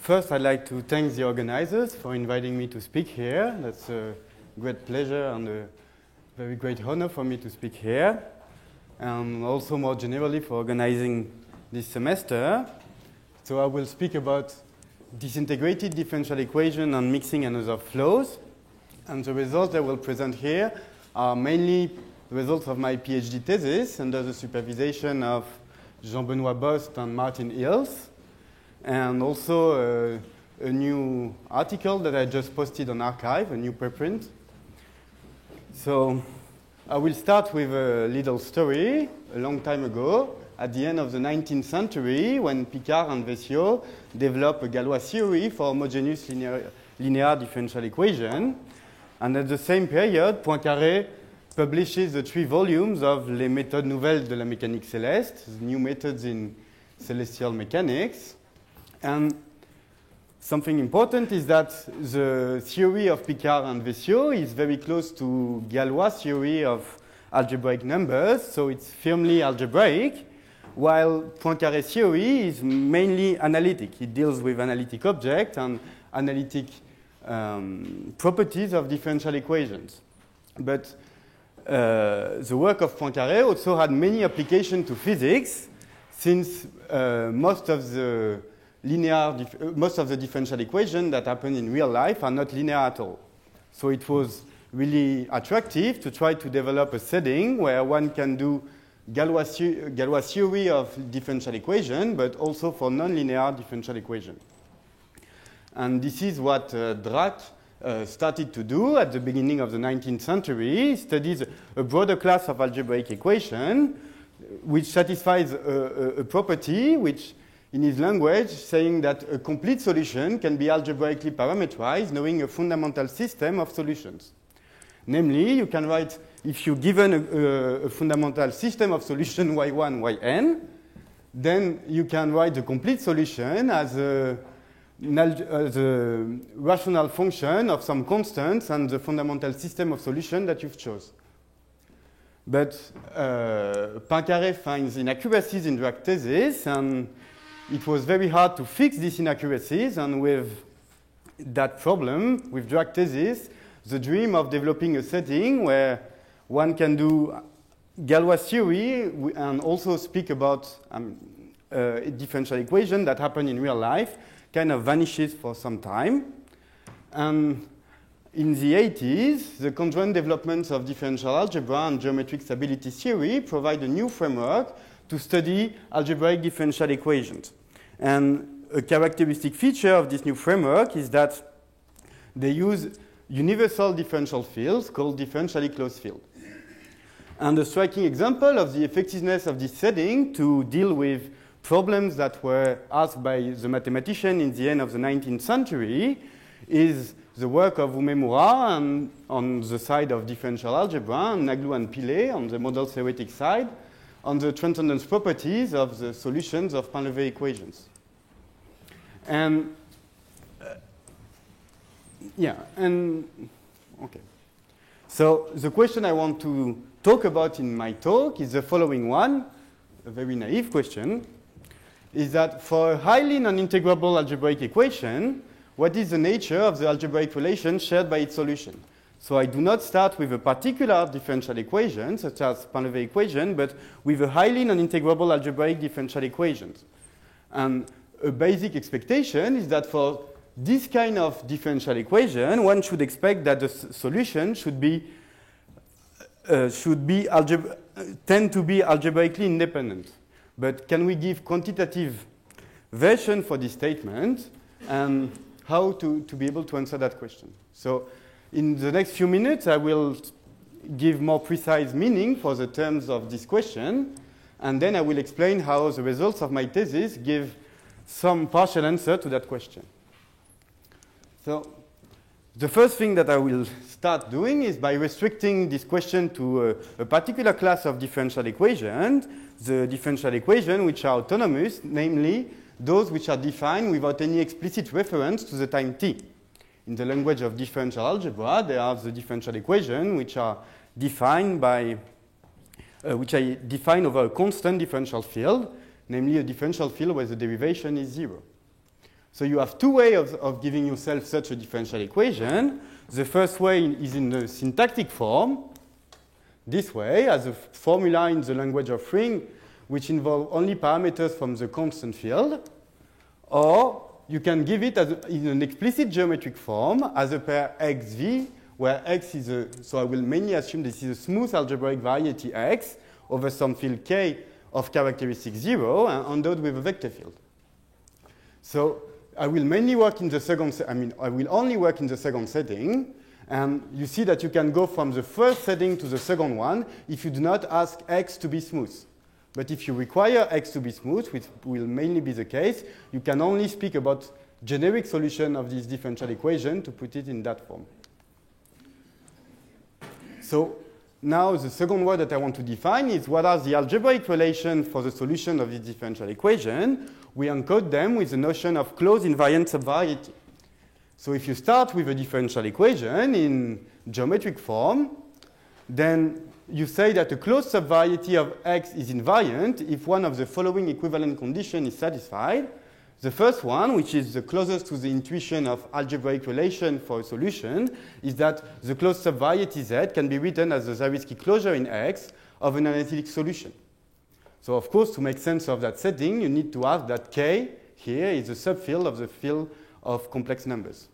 First, I'd like to thank the organizers for inviting me to speak here. That's a great pleasure and a very great honor for me to speak here. And also more generally for organizing this semester. So I will speak about disintegrated differential equation and mixing and other flows. And the results I will present here are mainly the results of my PhD thesis under the supervision of Jean-Benoît Bost and Martin Hills. And also a new article that I just posted on arXiv, a new preprint. So I will start with a little story. A long time ago, at the end of the 19th century, when Picard and Vecchio developed a Galois theory for homogeneous linear differential equation. And at the same period, Poincaré publishes the 3 volumes of Les méthodes nouvelles de la mécanique céleste, new methods in celestial mechanics. And something important is that the theory of Picard and Vecchio is very close to Galois' theory of algebraic numbers, so it's firmly algebraic, while Poincaré's theory is mainly analytic. It deals with analytic objects and analytic properties of differential equations. But the work of Poincaré also had many applications to physics, since most of the differential equations that happen in real life are not linear at all. So it was really attractive to try to develop a setting where one can do Galois theory of differential equation, but also for nonlinear differential equation. And this is what Dirac started to do at the beginning of the 19th century. He studies a broader class of algebraic equation which satisfies a property which, in his language, saying that a complete solution can be algebraically parametrized knowing a fundamental system of solutions. Namely, you can write, if you're given a fundamental system of solution y1, yn, then you can write the complete solution as a rational function of some constants and the fundamental system of solution that you've chosen. But Poincaré finds inaccuracies in Dirac's thesis, and it was very hard to fix these inaccuracies, and with that problem, with Dirac's thesis, the dream of developing a setting where one can do Galois theory and also speak about a differential equation that happen in real life kind of vanishes for some time. And in the 80s, the conjoint developments of differential algebra and geometric stability theory provide a new framework to study algebraic differential equations. And a characteristic feature of this new framework is that they use universal differential fields called differentially closed fields. And a striking example of the effectiveness of this setting to deal with problems that were asked by the mathematician in the end of the 19th century is the work of Umemura on the side of differential algebra, and Naglou and Pillet on the model theoretic side, on the transcendence properties of the solutions of Painlevé equations. And okay. So the question I want to talk about in my talk is the following one, a very naive question, is that for a highly non-integrable algebraic equation, what is the nature of the algebraic relation shared by its solution? So I do not start with a particular differential equation, such as Painlevé equation, but with a highly non-integrable algebraic differential equations. And a basic expectation is that for this kind of differential equation, one should expect that the solution should tend to be algebraically independent. But can we give quantitative version for this statement, and how to be able to answer that question? So in the next few minutes, I will give more precise meaning for the terms of this question, and then I will explain how the results of my thesis give some partial answer to that question. So the first thing that I will start doing is by restricting this question to a particular class of differential equations, the differential equations which are autonomous, namely those which are defined without any explicit reference to the time t. In the language of differential algebra, there are the differential equations which are defined over a constant differential field, namely a differential field where the derivation is 0. So you have two ways of giving yourself such a differential equation. The first way is in the syntactic form, this way, as a formula in the language of ring, which involve only parameters from the constant field. Or you can give it as in an explicit geometric form as a pair xv, where x is a, so I will mainly assume this is a smooth algebraic variety x over some field k of characteristic 0 and endowed with a vector field. So I will mainly work in the second, I will only work in the second setting. And you see that you can go from the first setting to the second one if you do not ask x to be smooth. But if you require x to be smooth, which will mainly be the case, you can only speak about generic solution of this differential equation to put it in that form. So now the second word that I want to define is what are the algebraic relations for the solution of this differential equation. We encode them with the notion of closed invariant subvariety. So if you start with a differential equation in geometric form, then you say that a closed subvariety of x is invariant if one of the following equivalent conditions is satisfied. The first one, which is the closest to the intuition of algebraic relation for a solution, is that the closed subvariety z can be written as the Zariski closure in X of an analytic solution. So of course, to make sense of that setting, you need to ask that K here is a subfield of the field of complex numbers.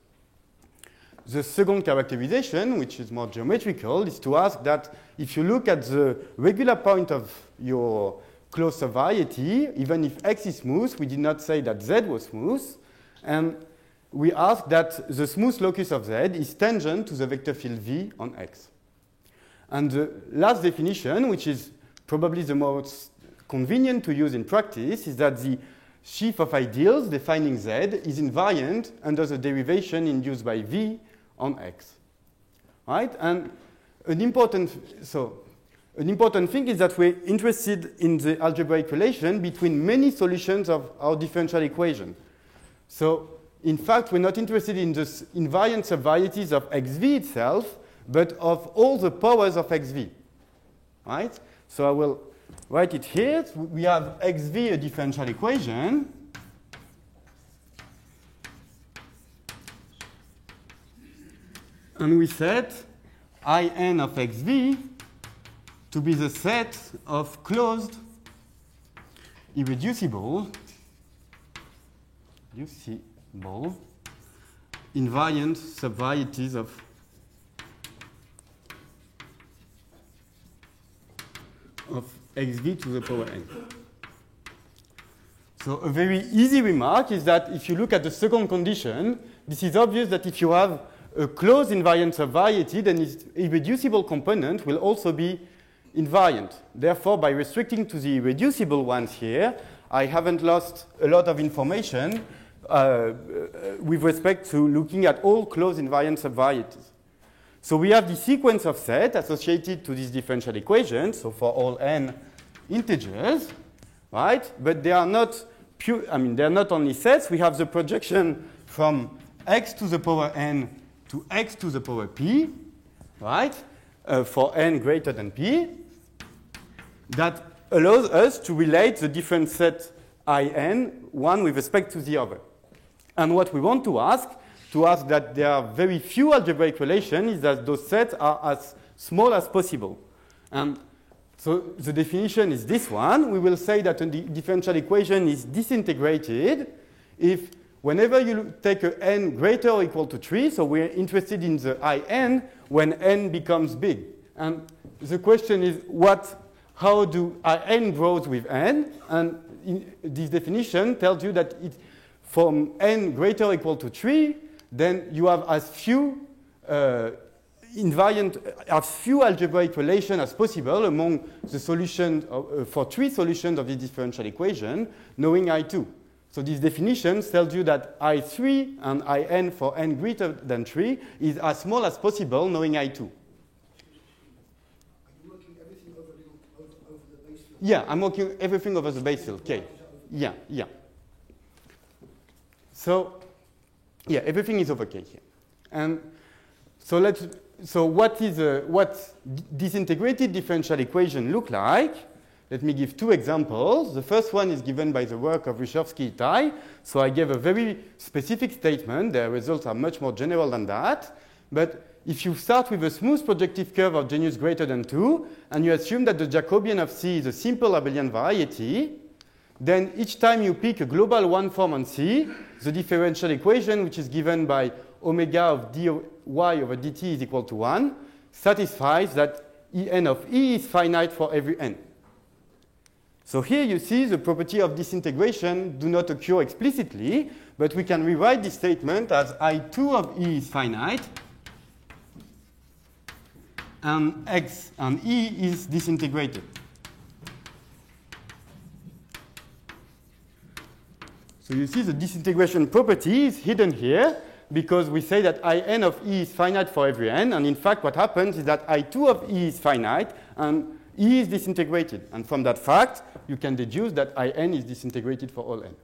The second characterization, which is more geometrical, is to ask that if you look at the regular point of your closed subvariety, even if X is smooth, we did not say that Z was smooth, and we ask that the smooth locus of Z is tangent to the vector field V on X. And the last definition, which is probably the most convenient to use in practice, is that the sheaf of ideals defining Z is invariant under the derivation induced by V on X. Right? And an important thing is that we're interested in the algebraic relation between many solutions of our differential equation. So, in fact, we're not interested in the invariant subvarieties of xv itself, but of all the powers of xv. Right? So I will write it here. We have xv, a differential equation. And we set In of xv to be the set of closed, irreducible, invariant subvarieties of xv to the power n. So a very easy remark is that if you look at the second condition, this is obvious that if you have a closed invariant subvariety, then its irreducible component will also be invariant. Therefore, by restricting to the irreducible ones here, I haven't lost a lot of information with respect to looking at all closed invariant subvarieties. So we have the sequence of sets associated to this differential equation, so for all n integers, right? But they are not pure, they're not only sets. We have the projection from x to the power n to x to the power p, right? For n greater than p, that allows us to relate the different set In, one with respect to the other. And what we want to ask that there are very few algebraic relations, is that those sets are as small as possible. And so the definition is this one. We will say that the differential equation is disintegrated if whenever you take a n greater or equal to 3, so we're interested in the In when n becomes big. And the question is how do In grows with n? And this definition tells you that from n greater or equal to 3, then you have as few algebraic relations as possible among the solutions for 3 solutions of the differential equation, knowing I2. So this definition tells you that I3 and In for n greater than 3 is as small as possible, knowing I2. Yeah, I'm working everything over the base field, K. Yeah. So, yeah, everything is over K here. And so what disintegrated differential equation look like? Let me give two examples. The first one is given by the work of Ryszewski et al. So I gave a very specific statement. Their results are much more general than that. But if you start with a smooth projective curve of genius greater than 2, and you assume that the Jacobian of C is a simple abelian variety, then each time you pick a global one form on C, the differential equation, which is given by omega of dy over dt is equal to 1, satisfies that En of E is finite for every n. So here you see the property of disintegration do not occur explicitly, but we can rewrite this statement as I2 of E is finite, and X and E is disintegrated. So you see the disintegration property is hidden here because we say that In of E is finite for every n, and in fact what happens is that I2 of E is finite and E is disintegrated. And from that fact, you can deduce that In is disintegrated for all n.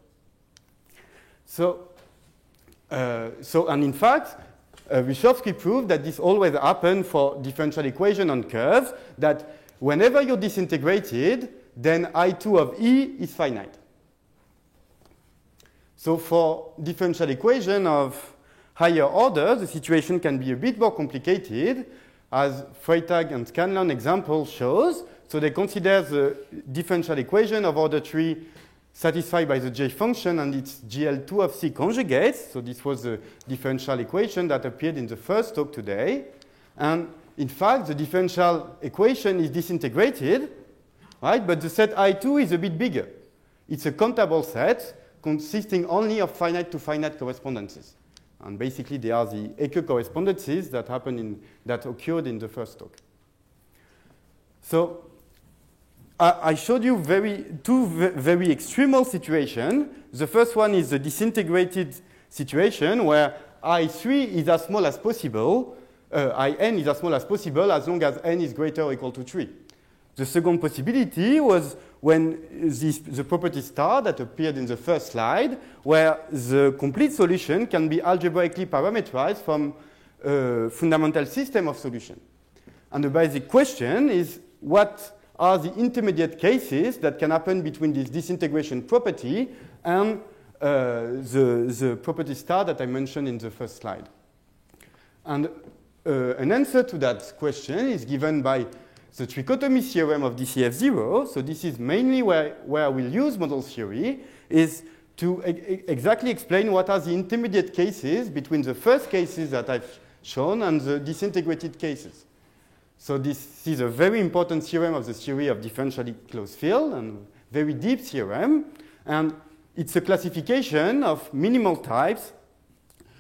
And in fact, Ryszewski proved that this always happens for differential equation on curves, that whenever you're disintegrated, then I2 of E is finite. So for differential equation of higher order, the situation can be a bit more complicated, as Freytag and Scanlon example shows. So they consider the differential equation of order 3 satisfied by the J function and its GL2 of C conjugates. So this was the differential equation that appeared in the first talk today. And in fact, the differential equation is disintegrated, right? But the set I2 is a bit bigger. It's a countable set consisting only of finite to finite correspondences. And basically, they are the Eke correspondences that that occurred in the first talk. So I showed you two very extremal situations. The first one is the disintegrated situation where I3 is as small as possible, In is as small as possible as long as n is greater or equal to 3. The second possibility was when the property star that appeared in the first slide, where the complete solution can be algebraically parameterized from a fundamental system of solution. And the basic question is, what are the intermediate cases that can happen between this disintegration property and the property star that I mentioned in the first slide? And an answer to that question is given by the trichotomy theorem of DCF0. So this is mainly where we'll use model theory, is to exactly explain what are the intermediate cases between the first cases that I've shown and the disintegrated cases. So this is a very important theorem of the theory of differentially closed field, and very deep theorem. And it's a classification of minimal types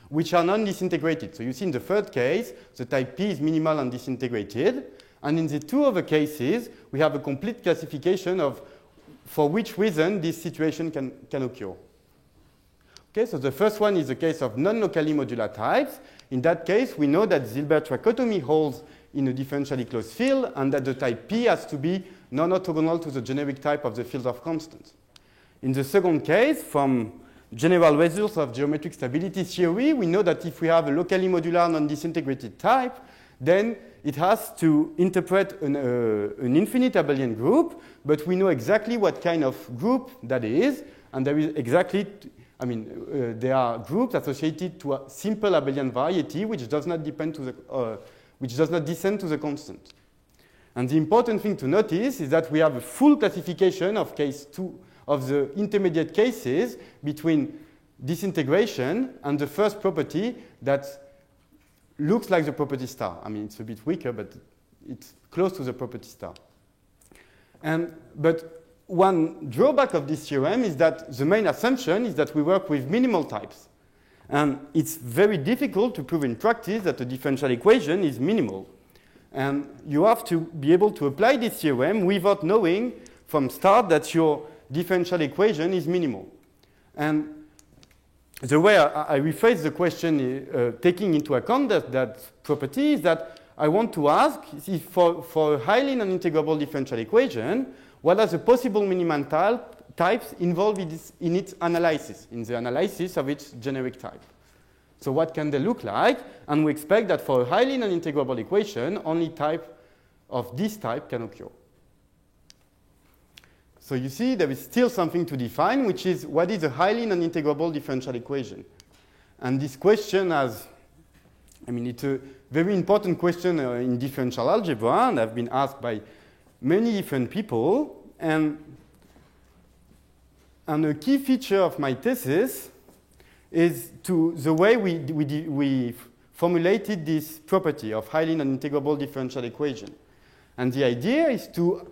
which are non-disintegrated. So you see in the third case, the type P is minimal and disintegrated. And in the two other cases, we have a complete classification of for which reason this situation can occur. Okay, so the first one is the case of non-locally modular types. In that case, we know that Hilbert trichotomy holds in a differentially closed field, and that the type P has to be non-orthogonal to the generic type of the field of constants. In the second case, from general results of geometric stability theory, we know that if we have a locally modular non-disintegrated type, then it has to interpret an infinite abelian group, but we know exactly what kind of group that is, and there is exactly, there are groups associated to a simple abelian variety which does not depend to the which does not descend to the constant. And the important thing to notice is that we have a full classification of case 2 of the intermediate cases between disintegration and the first property that looks like the property star. It's a bit weaker, but it's close to the property star. But one drawback of this theorem is that the main assumption is that we work with minimal types. And it's very difficult to prove in practice that the differential equation is minimal. And you have to be able to apply this theorem without knowing from start that your differential equation is minimal. And the way I rephrase the question taking into account that property is that I want to ask if for a highly non-integrable differential equation, what are the possible minimum types involved in its analysis, in the analysis of its generic type. So what can they look like? And we expect that for a highly non-integrable equation, only type of this type can occur. So you see there is still something to define, which is what is a highly non-integrable differential equation. And this question has, I mean, it's a very important question in differential algebra, and I've been asked by many different people. And a key feature of my thesis is to the way we formulated this property of highly non-integrable differential equation. And the idea is to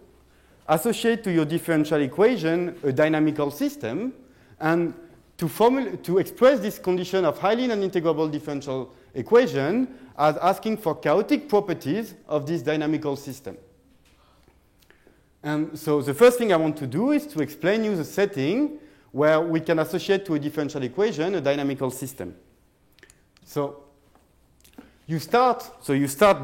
associate to your differential equation a dynamical system and to express this condition of highly non-integrable differential equation as asking for chaotic properties of this dynamical system. And so the first thing I want to do is to explain you the setting where we can associate to a differential equation a dynamical system. So you start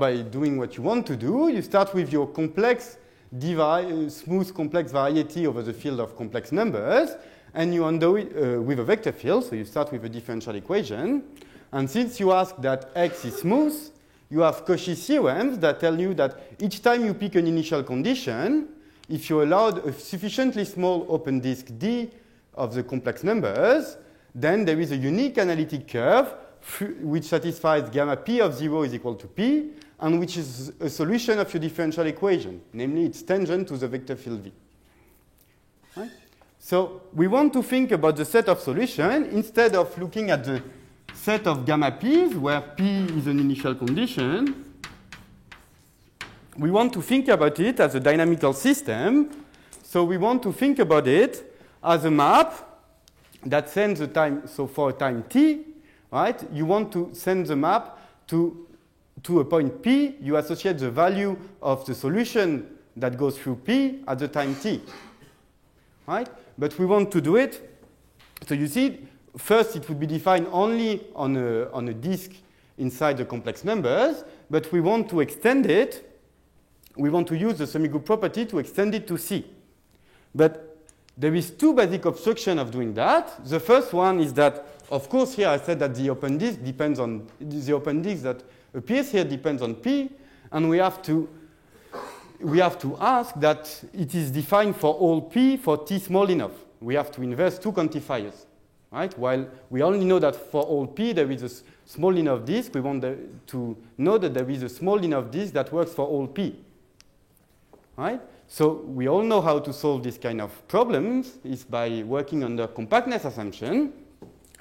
by doing what you want to do. You start with your complex, smooth complex variety over the field of complex numbers, and you undo it with a vector field. So you start with a differential equation. And since you ask that X is smooth, you have Cauchy theorems that tell you that each time you pick an initial condition, if you allowed a sufficiently small open disk D of the complex numbers, then there is a unique analytic curve which satisfies gamma p of 0 is equal to p, and which is a solution of your differential equation, namely its tangent to the vector field V. Right? So we want to think about the set of solutions instead of looking at the set of gamma p's, where p is an initial condition. We want to think about it as a dynamical system. So we want to think about it as a map that sends the time, so for a time t, right? You want to send the map to a point p. You associate the value of the solution that goes through p at the time t, right? But we want to do it. So you see, first it would be defined only on a disk inside the complex numbers, but we want to extend it. We want to use the semigroup property to extend it to C. But there is two basic obstructions of doing that. The first one is that, of course, here I said that the open disk depends on the open disk that appears here depends on P, and we have to ask that it is defined for all P for T small enough. We have to inverse two quantifiers, right? While we only know that for all P there is a small enough disk, we want to know that there is a small enough disk that works for all P. Right? So we all know how to solve this kind of problems is by working under compactness assumption.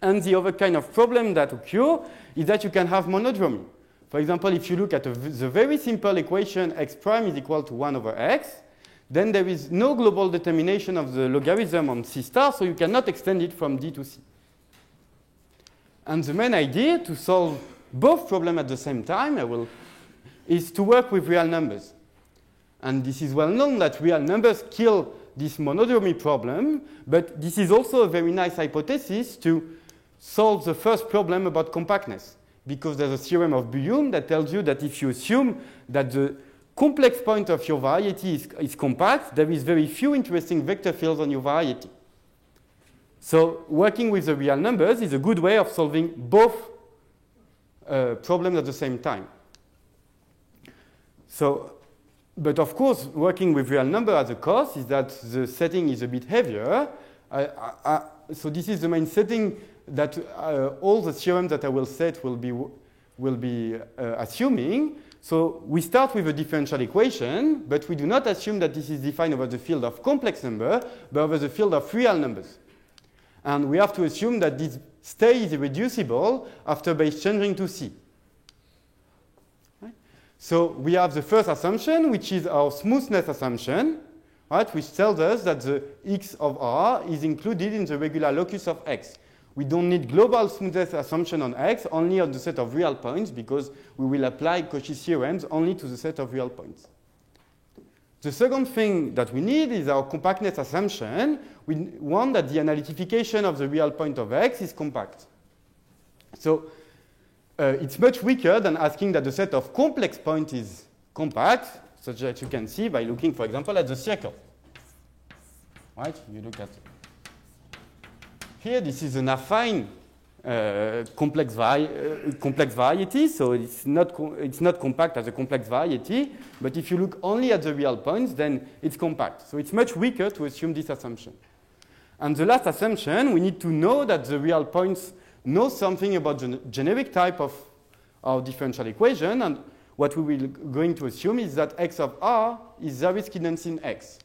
And the other kind of problem that occurs is that you can have monodromy. For example, if you look at the very simple equation x prime is equal to 1 over x, then there is no global determination of the logarithm on C star, so you cannot extend it from D to C. And the main idea to solve both problems at the same time is to work with real numbers. And this is well known that real numbers kill this monodromy problem, but this is also a very nice hypothesis to solve the first problem about compactness, because there's a theorem of Buyoum that tells you that if you assume that the complex point of your variety is compact, there is very few interesting vector fields on your variety. So working with the real numbers is a good way of solving both problems at the same time. So, but of course, working with real number has a cost is that the setting is a bit heavier. So this is the main setting that all the theorems that I will set will be assuming. So we start with a differential equation, but we do not assume that this is defined over the field of complex number, but over the field of real numbers. And we have to assume that this stay is irreducible after base changing to C. So we have the first assumption, which is our smoothness assumption, right, which tells us that the x of R is included in the regular locus of X. We don't need global smoothness assumption on X, only on the set of real points, because we will apply Cauchy theorems only to the set of real points. The second thing that we need is our compactness assumption. We want that the analytification of the real point of X is compact. So it's much weaker than asking that the set of complex points is compact, such that you can see by looking, for example, at the circle. Right? You look at here. This is an affine complex variety, so it's not compact as a complex variety, but if you look only at the real points, then it's compact. So it's much weaker to assume this assumption. And the last assumption, we need to know that the real points know something about the generic type of our differential equation, and what we will going to assume is that x of r is Zariski-Nansen in x,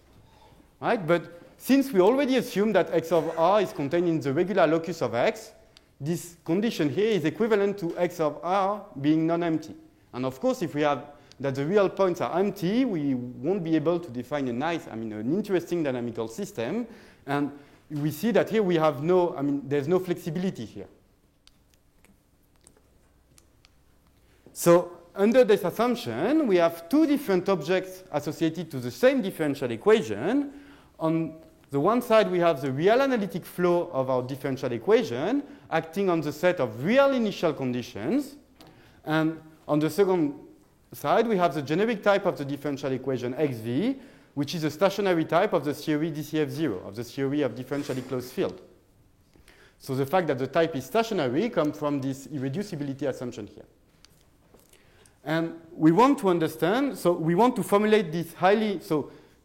right? But since we already assume that x of r is contained in the regular locus of x, this condition here is equivalent to x of r being non-empty. And of course, if we have that the real points are empty, we won't be able to define a nice, an interesting dynamical system. And we see that here we have there's no flexibility here. So under this assumption, we have two different objects associated to the same differential equation. On the one side, we have the real analytic flow of our differential equation acting on the set of real initial conditions. And on the second side, we have the generic type of the differential equation xv, which is a stationary type of the theory DCF0, of the theory of differentially closed field. So the fact that the type is stationary comes from this irreducibility assumption here. And we want to understand, so we want to formulate this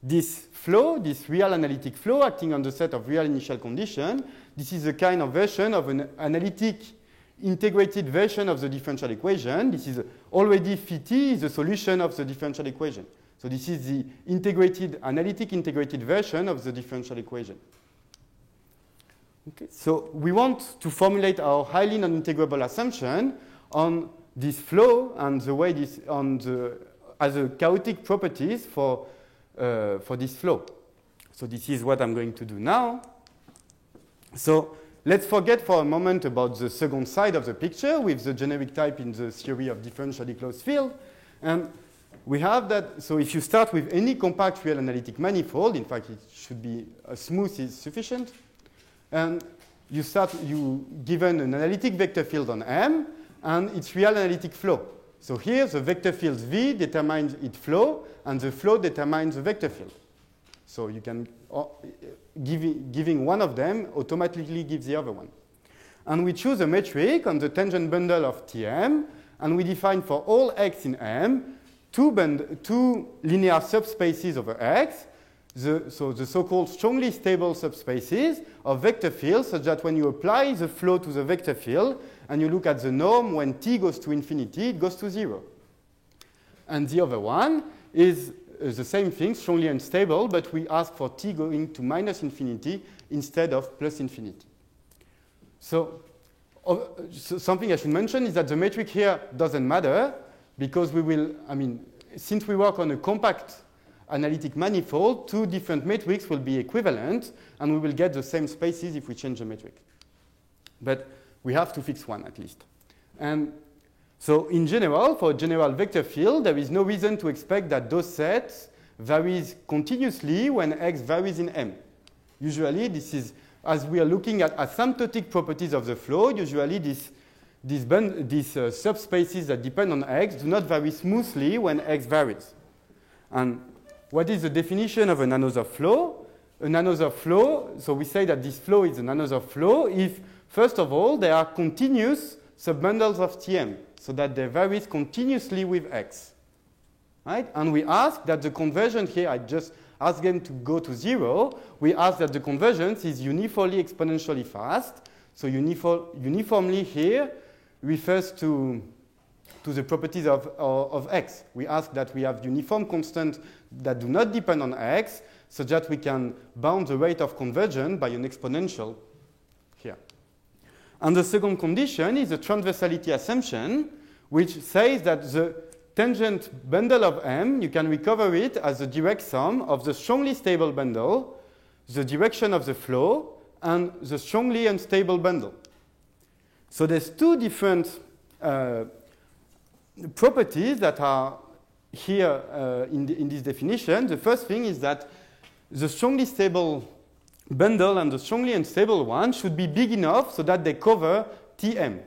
this flow, this real analytic flow acting on the set of real initial conditions, this is a kind of version of an analytic integrated version of the differential equation. This is already phi t is the solution of the differential equation. So this is the analytic integrated version of the differential equation. Okay, so we want to formulate our highly non-integrable assumption on this flow and the way this as a chaotic properties for this flow. So this is what I'm going to do now. So let's forget for a moment about the second side of the picture with the generic type in the theory of differentially closed field. And we have that, so if you start with any compact real analytic manifold, in fact it should be smooth is sufficient, and you given an analytic vector field on M and its real analytic flow. So here the vector field V determines its flow and the flow determines the vector field. So you can, giving one of them automatically gives the other one. And we choose a metric on the tangent bundle of Tm, and we define for all x in M two linear subspaces over x, the so-called strongly stable subspaces of vector fields, such that when you apply the flow to the vector field and you look at the norm when t goes to infinity, it goes to 0. And the other one is the same thing, strongly unstable, but we ask for t going to minus infinity instead of plus infinity. So something I should mention is that the metric here doesn't matter because we will, since we work on a compact analytic manifold, two different metrics will be equivalent and we will get the same spaces if we change the metric. But we have to fix one at least. And so in general, for a general vector field, there is no reason to expect that those sets varies continuously when x varies in M. Usually this is, as we are looking at asymptotic properties of the flow, usually these subspaces that depend on x do not vary smoothly when x varies. And what is the definition of an Hausdorff flow? An Hausdorff flow, so we say that this flow is an Hausdorff flow if, first of all, there are continuous subbundles of Tm, so that they vary continuously with x. Right? And we ask that the conversion here, I just ask them to go to 0. We ask that the convergence is uniformly exponentially fast. So uniformly here refers to the properties of x. We ask that we have uniform constants that do not depend on x, so that we can bound the rate of convergence by an exponential here. And the second condition is a transversality assumption, which says that the tangent bundle of M, you can recover it as the direct sum of the strongly stable bundle, the direction of the flow, and the strongly unstable bundle. So there's two different properties that are here in this definition. The first thing is that the strongly stable bundle and the strongly unstable one should be big enough so that they cover Tm.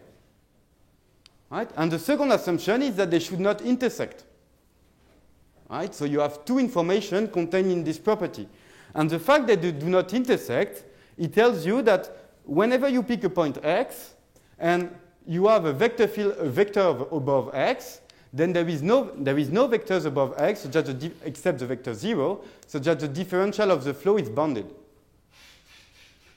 Right? And the second assumption is that they should not intersect. Right? So you have two information contained in this property. And the fact that they do not intersect, it tells you that whenever you pick a point x, and you have a vector field, a vector above x, then there is no vectors above x so that except the vector 0, so that the differential of the flow is bounded.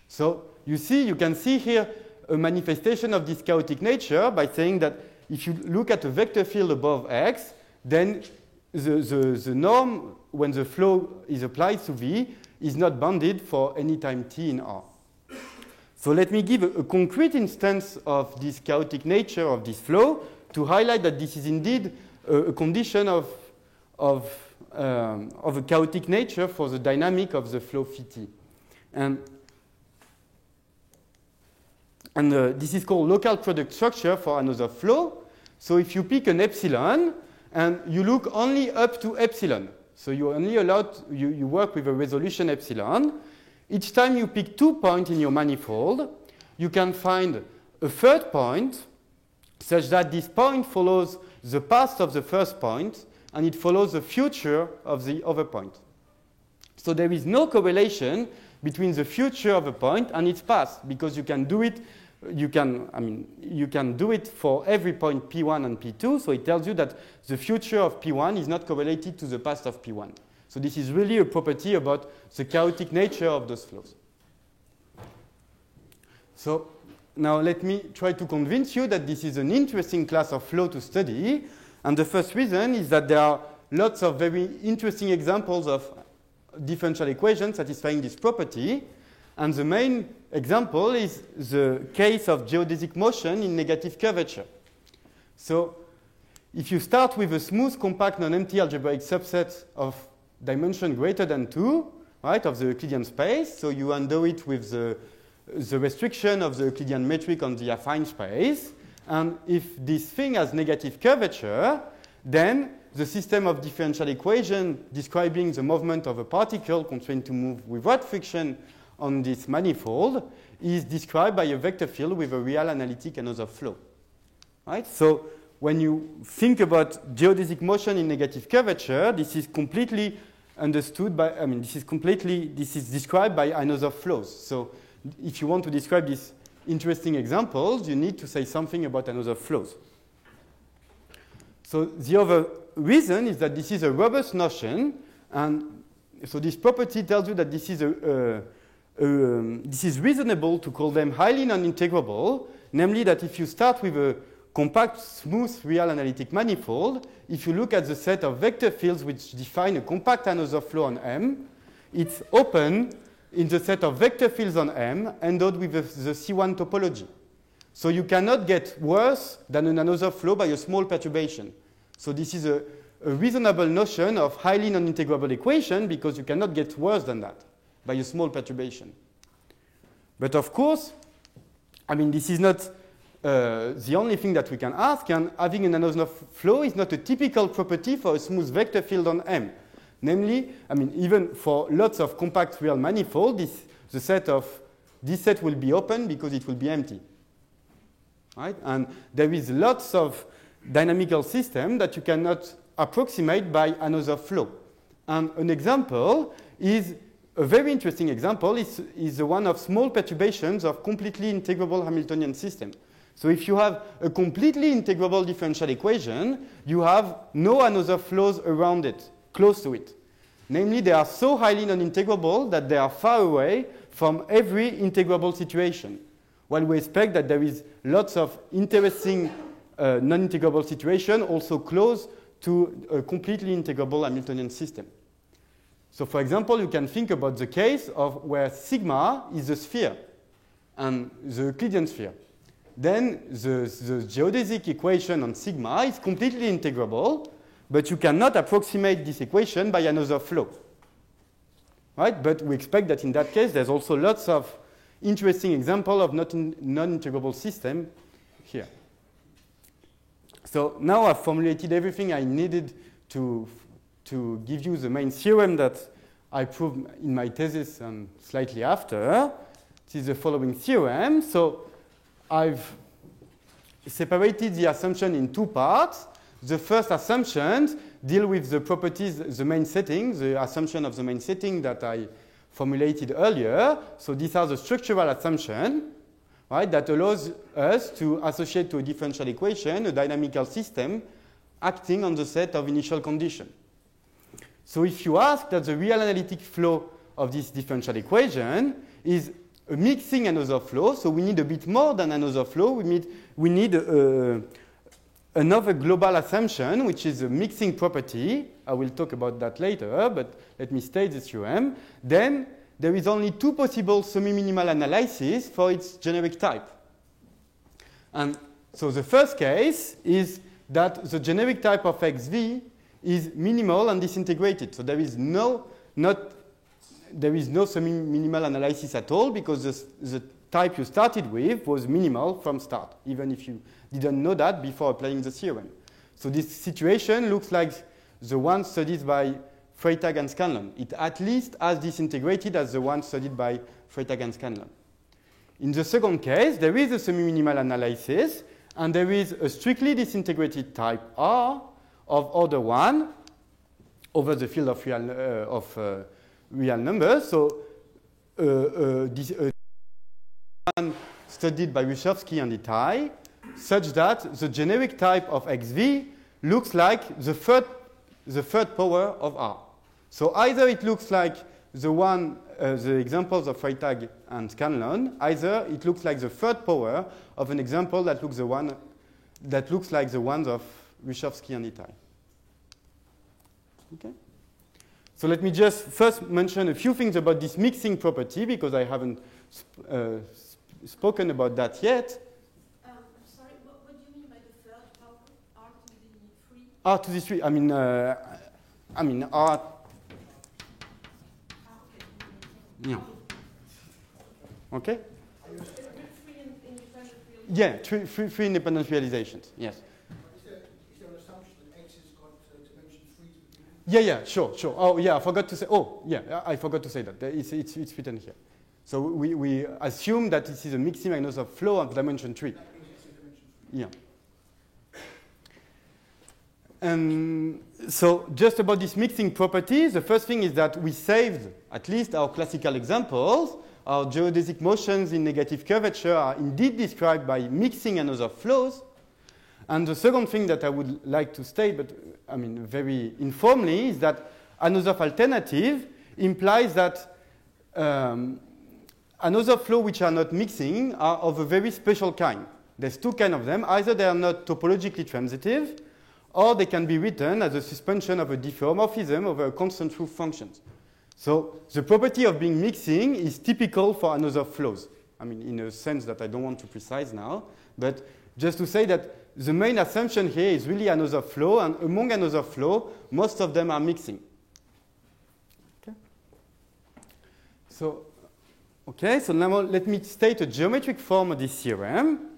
So you can see here a manifestation of this chaotic nature by saying that if you look at a vector field above x, then the norm when the flow is applied to V is not bounded for any time t in R. So let me give a concrete instance of this chaotic nature of this flow to highlight that this is indeed a condition of a chaotic nature for the dynamic of the flow phi t. And this is called local product structure for another flow. So if you pick an epsilon and you look only up to epsilon, so you only allowed, you work with a resolution epsilon. Each time you pick 2 points in your manifold, you can find a third point such that this point follows the past of the first point and it follows the future of the other point. So there is no correlation between the future of a point and its past because you can do it. You can do it for every point P1 and P2, so it tells you that the future of P1 is not correlated to the past of P1. So this is really a property about the chaotic nature of those flows. So now let me try to convince you that this is an interesting class of flow to study. And the first reason is that there are lots of very interesting examples of differential equations satisfying this property. And the main example is the case of geodesic motion in negative curvature. So if you start with a smooth, compact, non-empty algebraic subset of dimension greater than 2, right, of the Euclidean space, so you undo it with the restriction of the Euclidean metric on the affine space, and if this thing has negative curvature, then the system of differential equation describing the movement of a particle constrained to move without friction on this manifold is described by a vector field with a real analytic another flow. Right? So when you think about geodesic motion in negative curvature, this is completely understood by, this is described by another flows. So if you want to describe these interesting examples, you need to say something about another flows. So the other reason is that this is a robust notion, and so this property tells you that this is reasonable to call them highly non-integrable, namely that if you start with a compact, smooth, real analytic manifold, if you look at the set of vector fields which define a compact another flow on M, it's open in the set of vector fields on M endowed with the C1 topology. So you cannot get worse than an another flow by a small perturbation. So this is a reasonable notion of highly non-integrable equation because you cannot get worse than that by a small perturbation. But of course, this is not the only thing that we can ask, and having an another flow is not a typical property for a smooth vector field on M. Namely, even for lots of compact real manifold, this set will be open because it will be empty. Right? And there is lots of dynamical system that you cannot approximate by another flow. And an example is, a very interesting example is the one of small perturbations of completely integrable Hamiltonian system. So if you have a completely integrable differential equation, you have no another flows around it, close to it. Namely, they are so highly non-integrable that they are far away from every integrable situation. While we expect that there is lots of interesting non-integrable situation also close to a completely integrable Hamiltonian system. So for example, you can think about the case of where sigma is a sphere and the Euclidean sphere. Then the geodesic equation on sigma is completely integrable, but you cannot approximate this equation by another flow. Right? But we expect that in that case, there's also lots of interesting examples of non-integrable system here. So now I've formulated everything I needed to give you the main theorem that I proved in my thesis and slightly after. This is the following theorem. So I've separated the assumption in 2 parts. The first assumptions deal with the properties, the main setting, the assumption of the main setting that I formulated earlier. So these are the structural assumptions, right, that allows us to associate to a differential equation a dynamical system acting on the set of initial conditions. So if you ask that the real analytic flow of this differential equation is a mixing another flow, so we need a bit more than another flow. We need another global assumption, which is a mixing property. I will talk about that later, but let me state the theorem. Then there is only two possible semi-minimal analyses for its generic type. And so the first case is that the generic type of XV is minimal and disintegrated. So there is no semi-minimal analysis at all because the type you started with was minimal from start, even if you didn't know that before applying the theorem. So this situation looks like the one studied by Freytag and Scanlon. It at least as disintegrated as the one studied by Freytag and Scanlon. In the second case, there is a semi-minimal analysis, and there is a strictly disintegrated type R of order 1 over the field of real numbers. So this one studied by Wyszorsky and Itai, such that the generic type of XV looks like the third power of R. So either it looks like the examples of Freytag and Scanlon, either it looks like the third power of an example that looks like the ones of Wyszorsky and Itai. Okay? So let me just first mention a few things about this mixing property because I haven't spoken about that yet. I'm sorry, what do you mean by the third power? R to the 3? R to the 3, I mean R. Yeah. Okay? Yeah, three independent realizations, yes. Is there an assumption that X has got dimension 3 to Yeah, sure. Oh, yeah, I forgot to say. Oh, yeah, I forgot to say that. It's written here. So we assume that this is a mixing minus of flow of dimension 3. Yeah. So just about this mixing property, the first thing is that we saved at least our classical examples. Our geodesic motions in negative curvature are indeed described by mixing another flows. And the second thing that I would like to state, but I mean very informally, is that another alternative implies that another flow which are not mixing are of a very special kind. There's two kinds of them. Either they are not topologically transitive, or they can be written as a suspension of a diffeomorphism over a constant roof functions. So the property of being mixing is typical for another flows. I mean, in a sense that I don't want to precise now, but just to say that the main assumption here is really another flow, and among another flow, most of them are mixing. Okay. So now let me state a geometric form of this theorem.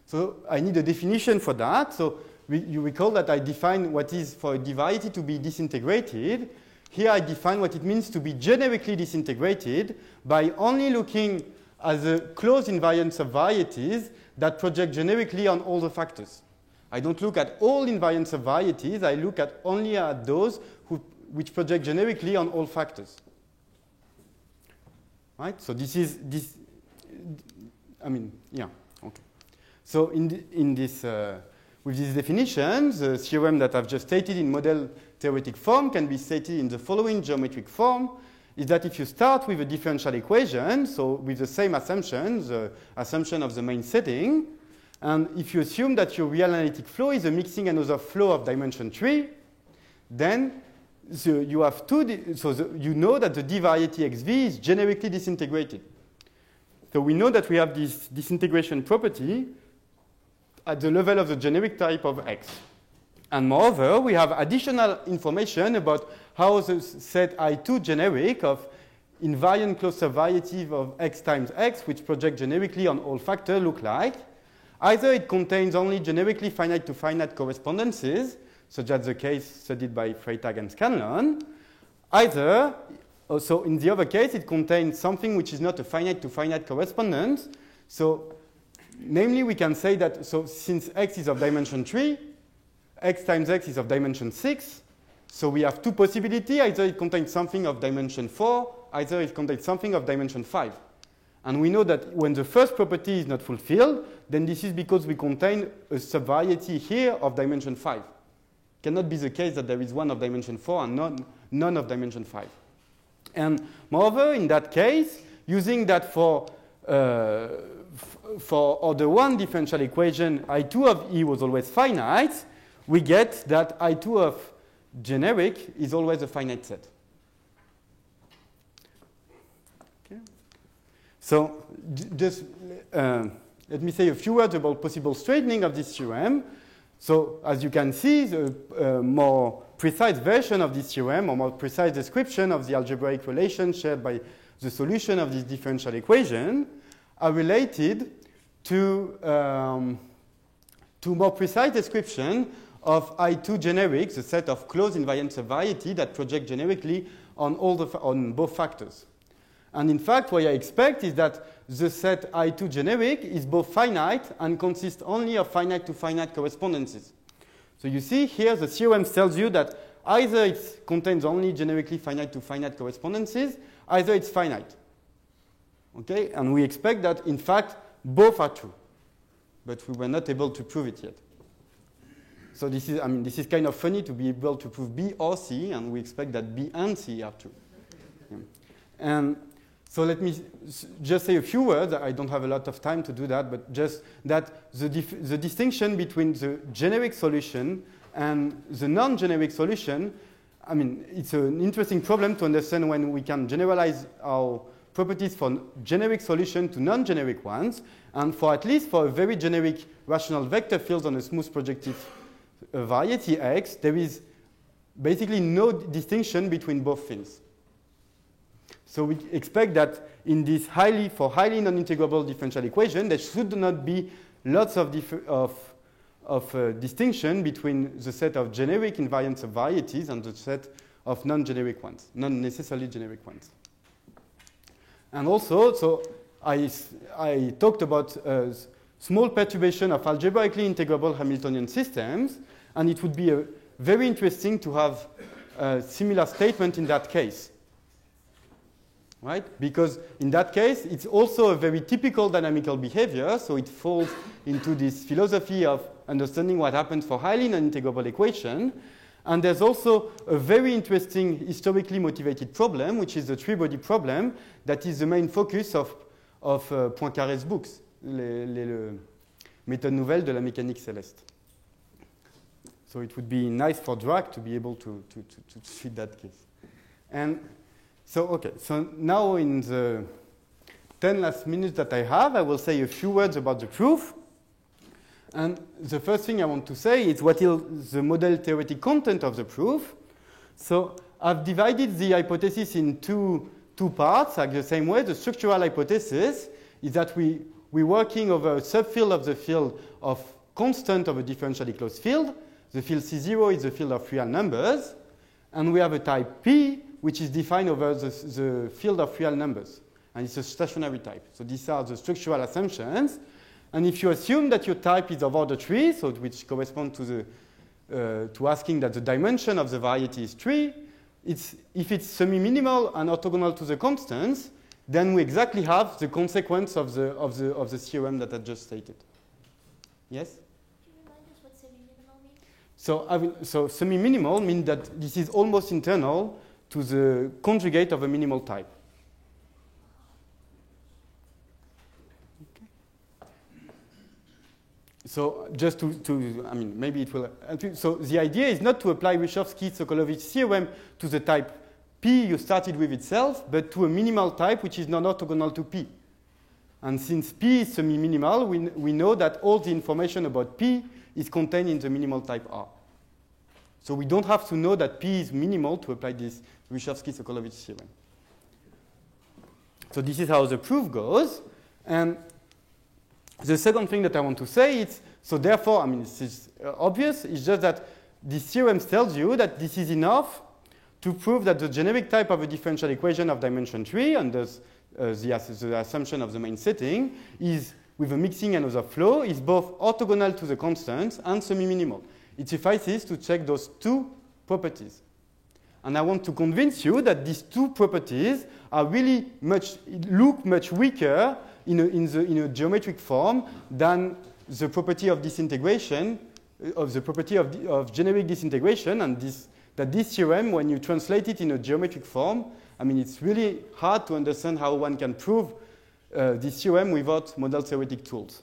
So I need a definition for that. So you recall that I defined what is for a variety to be disintegrated. Here I define what it means to be generically disintegrated by only looking at the closed invariants of varieties that project generically on all the factors. I don't look at all invariants of varieties. I look at only at those which project generically on all factors. Right? So this is this. I mean, yeah. Okay. So with these definitions, the theorem that I've just stated in model theoretic form can be stated in the following geometric form, is that if you start with a differential equation, so with the same assumptions, the assumption of the main setting, and if you assume that your real analytic flow is a mixing another flow of dimension 3, then you have you know that the D variety XV is generically disintegrated. So we know that we have this disintegration property at the level of the generic type of X. And moreover, we have additional information about how the set I2 generic of invariant closed subvariative of X times X, which project generically on all factors, look like. Either it contains only generically finite to finite correspondences, such as the case studied by Freytag and Scanlon. Either, also in the other case, it contains something which is not a finite to finite correspondence. So, namely, we can say that, so since X is of dimension 3, X times X is of dimension 6. So we have two possibilities. Either it contains something of dimension 4, either it contains something of dimension 5. And we know that when the first property is not fulfilled, then this is because we contain a subvariety here of dimension 5. It cannot be the case that there is one of dimension 4 and none of dimension 5. And moreover, in that case, using that for order 1 differential equation, I2 of E was always finite, we get that I2 of generic is always a finite set. Okay. So just let me say a few words about possible straightening of this theorem. So as you can see, the more precise version of this theorem, or more precise description of the algebraic relation shared by the solution of this differential equation, are related to more precise description of I2 generic, the set of closed invariant subvariety that project generically on both factors. And in fact, what I expect is that the set I2 generic is both finite and consists only of finite to finite correspondences. So you see here the theorem tells you that either it contains only generically finite to finite correspondences, either it's finite. Okay? And we expect that, in fact, both are true. But we were not able to prove it yet. So this is kind of funny to be able to prove B or C, and we expect that B and C are true. Yeah. And so let me just say a few words. I don't have a lot of time to do that, but just that the distinction between the generic solution and the non-generic solution, I mean, it's an interesting problem to understand when we can generalize our properties for generic solution to non-generic ones, and for at least for a very generic rational vector field on a smooth projective variety X, there is basically no distinction between both things. So we expect that in this highly non-integrable differential equation, there should not be lots of distinction between the set of generic invariant subvarieties and the set of non-generic ones, non-necessarily generic ones. And also, so I talked about small perturbation of algebraically integrable Hamiltonian systems, and it would be very interesting to have a similar statement in that case. Right? Because in that case, it's also a very typical dynamical behavior, so it falls into this philosophy of understanding what happens for highly non-integrable equation. And there's also a very interesting historically motivated problem, which is the three-body problem, that is the main focus of Poincaré's books, les méthodes nouvelles de la mécanique céleste. So it would be nice for Dirac to be able to fit that case. And so, okay, so now in the 10 last minutes that I have, I will say a few words about the proof. And the first thing I want to say is what is the model theoretic content of the proof. So I've divided the hypothesis in two parts, like the same way. The structural hypothesis is that we're working over a subfield of the field of constant of a differentially closed field. The field C0 is the field of real numbers. And we have a type P, which is defined over the field of real numbers. And it's a stationary type. So these are the structural assumptions. And if you assume that your type is of order 3, so which corresponds to asking that the dimension of the variety is 3, if it's semi-minimal and orthogonal to the constants, then we exactly have the consequence of the theorem that I just stated. Yes? Can you remind us what semi-minimal means? So semi-minimal means that this is almost internal to the conjugate of a minimal type. So just I mean, maybe it will help you. So the idea is not to apply Reshevsky-Sokolovich theorem to the type P you started with itself, but to a minimal type which is non-orthogonal to P. And since P is semi-minimal, we know that all the information about P is contained in the minimal type R. So we don't have to know that P is minimal to apply this Reshevsky-Sokolovich theorem. So this is how the proof goes. And the second thing that I want to say is, so therefore, I mean, this is obvious, it's just that this theorem tells you that this is enough to prove that the generic type of a differential equation of dimension 3, under the assumption of the main setting, is, with a mixing and other flow, is both orthogonal to the constants and semi-minimal. It suffices to check those two properties. And I want to convince you that these two properties are really look much weaker in a geometric form than the property of disintegration, of the property of generic disintegration, and this theorem, when you translate it in a geometric form, I mean, it's really hard to understand how one can prove this theorem without model theoretic tools.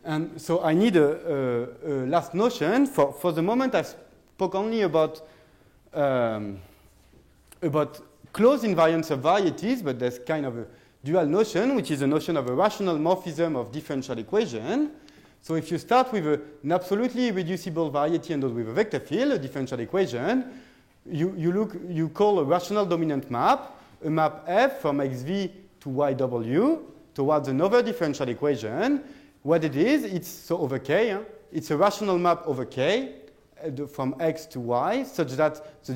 And so I need a last notion. For the moment, I spoke only about closed invariance of varieties, but there's kind of a dual notion, which is a notion of a rational morphism of differential equation. So if you start with an absolutely irreducible variety endowed with a vector field, a differential equation, you call a rational dominant map, a map F from xv to yw towards another differential equation. What it is, it's so over k. It's a rational map over k from x to y, such that the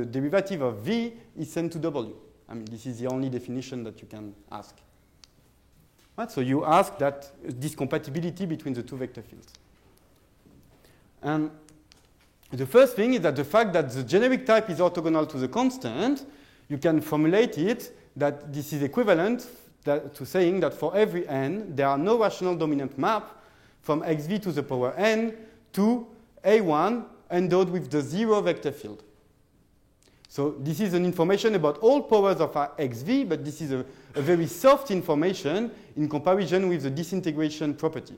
derivative of v is sent to w. I mean, this is the only definition that you can ask. Right? So you ask that this compatibility between the two vector fields. And the first thing is that the fact that the generic type is orthogonal to the constant, you can formulate it that this is equivalent to saying that for every n, there are no rational dominant map from xv to the power n to a1 endowed with the zero vector field. So this is an information about all powers of xv, but this is a very soft information in comparison with the disintegration property.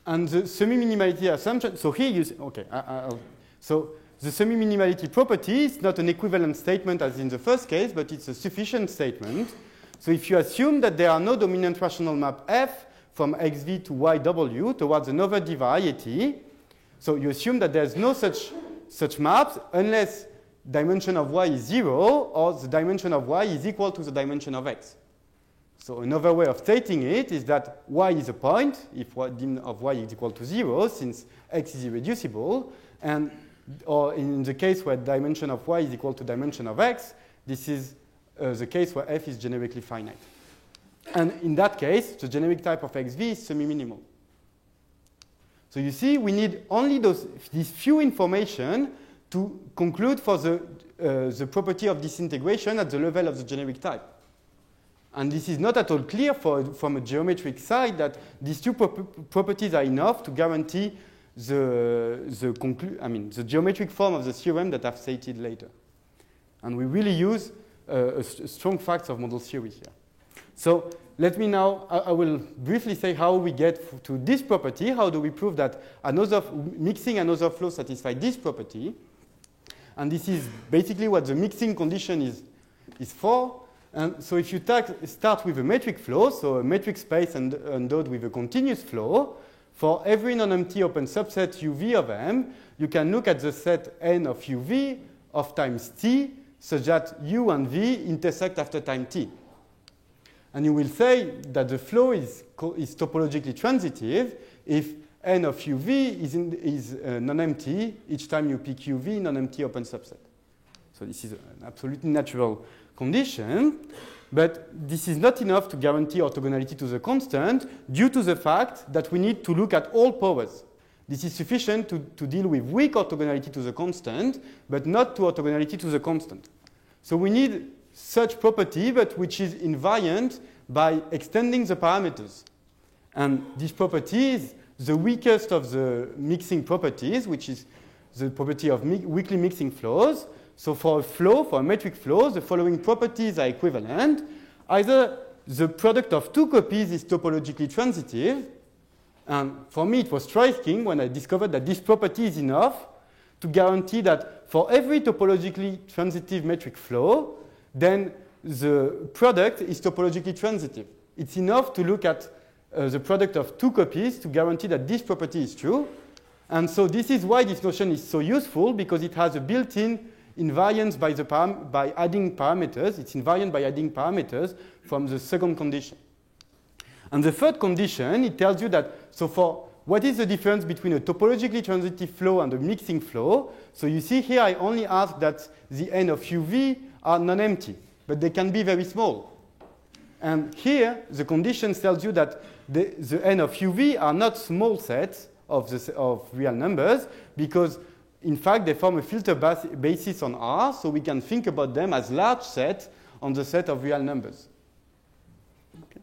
And the semi-minimality assumption, so here you see, okay, so the semi-minimality property is not an equivalent statement as in the first case, but it's a sufficient statement. So if you assume that there are no dominant rational map F from xv to yw towards another variety, so you assume that there's no such maps unless dimension of y is 0 or the dimension of y is equal to the dimension of x. So another way of stating it is that y is a point if dim of y is equal to 0, since x is irreducible, and or in the case where dimension of y is equal to dimension of x, this is the case where f is generically finite. And in that case, the generic type of xv is semi-minimal. So you see, we need only these few information to conclude for the property of disintegration at the level of the generic type. And this is not at all clear from a geometric side that these two properties are enough to guarantee the geometric form of the theorem that I've stated later. And we really use strong facts of model theory here. So let me now, I will briefly say how we get to this property. How do we prove that mixing another flow satisfies this property? And this is basically what the mixing condition is for. And so if you start with a metric flow, so a metric space endowed with a continuous flow, for every non-empty open subset uv of M, you can look at the set N of uv of times t, such that u and v intersect after time t. And you will say that the flow is topologically transitive if N of uv is non-empty each time you pick uv non-empty open subset. So this is an absolutely natural condition, but this is not enough to guarantee orthogonality to the constant due to the fact that we need to look at all powers. This is sufficient to deal with weak orthogonality to the constant, but not to orthogonality to the constant. So we need such property, but which is invariant by extending the parameters. And this property is the weakest of the mixing properties, which is the property of weakly mixing flows. So for a metric flow, the following properties are equivalent. Either the product of two copies is topologically transitive, and for me it was striking when I discovered that this property is enough to guarantee that for every topologically transitive metric flow, then the product is topologically transitive. It's enough to look at the product of two copies to guarantee that this property is true. And so this is why this notion is so useful, because it has a built-in invariance by adding parameters. It's invariant by adding parameters from the second condition. And the third condition, it tells you that, so for what is the difference between a topologically transitive flow and a mixing flow? So you see here I only ask that the N of uv are non-empty, but they can be very small. And here the condition tells you that the N of uv are not small sets of real numbers, because in fact, they form a filter basis on R, so we can think about them as large sets on the set of real numbers. Okay.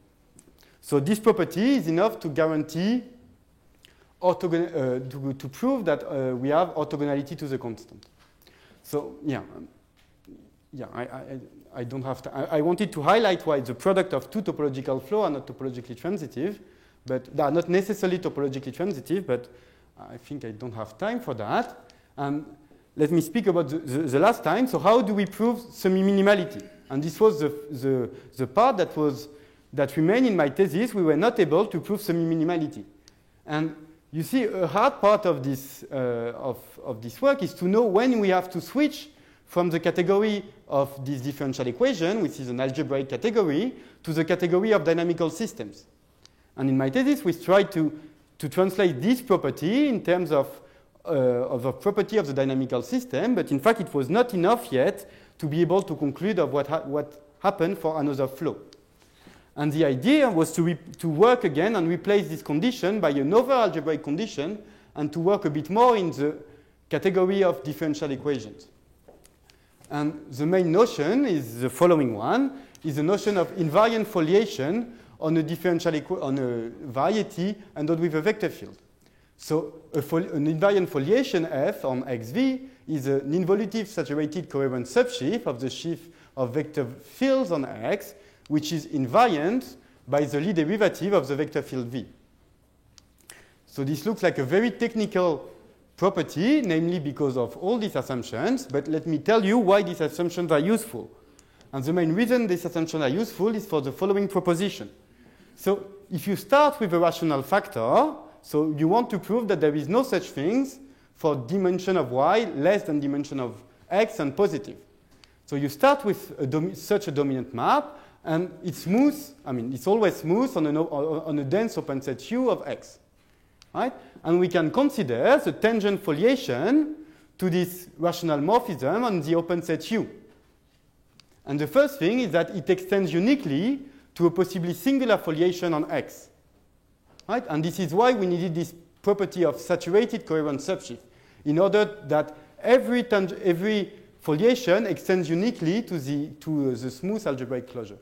So this property is enough to guarantee to prove that we have orthogonality to the constant. So yeah, I don't have to. I wanted to highlight why the product of two topological flows are not topologically transitive, but they are not necessarily topologically transitive. But I think I don't have time for that. Let me speak about the last time. So how do we prove semi-minimality? And this was the part that remained in my thesis. We were not able to prove semi-minimality. And you see, a hard part of this work is to know when we have to switch from the category of this differential equation, which is an algebraic category, to the category of dynamical systems. And in my thesis, we tried to translate this property in terms of the property of the dynamical system, but in fact, it was not enough yet to be able to conclude of what happened for another flow. And the idea was to work again and replace this condition by another algebraic condition and to work a bit more in the category of differential equations. And the main notion is the following one, is the notion of invariant foliation on a differential on a variety endowed with a vector field. So an invariant foliation F on XV is an involutive saturated coherent subsheaf of the sheaf of vector fields on X, which is invariant by the Lie derivative of the vector field V. So this looks like a very technical property, namely because of all these assumptions, but let me tell you why these assumptions are useful. And the main reason these assumptions are useful is for the following proposition. So if you start with a rational factor, so you want to prove that there is no such things for dimension of y less than dimension of x and positive. So you start with such a dominant map, and it's smooth, I mean, it's always smooth on a dense open set U of X, right? And we can consider the tangent foliation to this rational morphism on the open set U. And the first thing is that it extends uniquely to a possibly singular foliation on X, right? And this is why we needed this property of saturated coherent subsheaf, in order that every foliation extends uniquely to the smooth algebraic closure.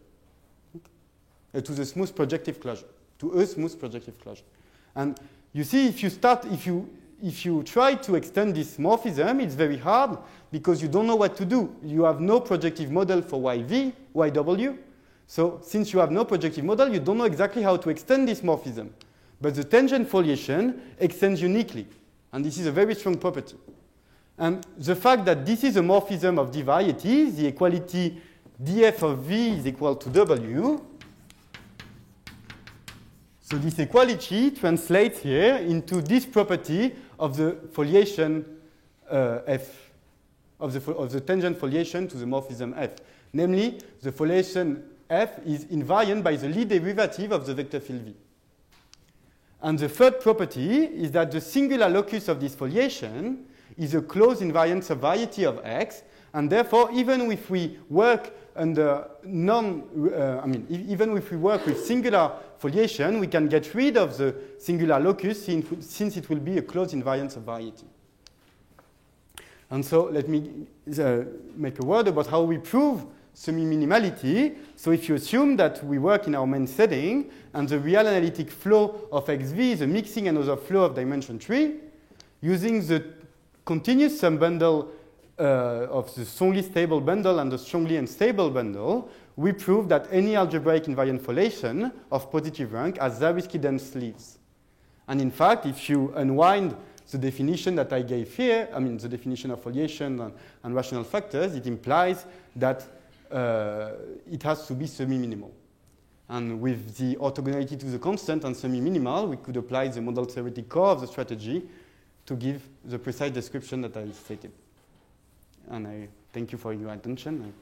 To the smooth projective closure, to a smooth projective closure. And you see, if you try to extend this morphism, it's very hard because you don't know what to do. You have no projective model for YV, YW. So since you have no projective model, you don't know exactly how to extend this morphism. But the tangent foliation extends uniquely. And this is a very strong property. And the fact that this is a morphism of D variety, the equality df of V is equal to W. So this equality translates here into this property of the foliation F, of the tangent foliation to the morphism F. Namely, the foliation F is invariant by the Lie derivative of the vector field V. And the third property is that the singular locus of this foliation is a closed invariant subvariety of X, and therefore, even if we work under even if we work with singular foliation, we can get rid of the singular locus since it will be a closed invariant subvariety. And so let me make a word about how we prove semi-minimality. So if you assume that we work in our main setting and the real analytic flow of XV is a mixing another flow of dimension 3, using the continuous sum bundle of the strongly stable bundle and the strongly unstable bundle, we prove that any algebraic invariant foliation of positive rank has Zariski dense sleeves. And in fact, if you unwind the definition that I gave here, I mean the definition of foliation and rational factors, it implies that it has to be semi-minimal. And with the orthogonality to the constant and semi-minimal, we could apply the model theoretic core of the strategy to give the precise description that I stated. And I thank you for your attention.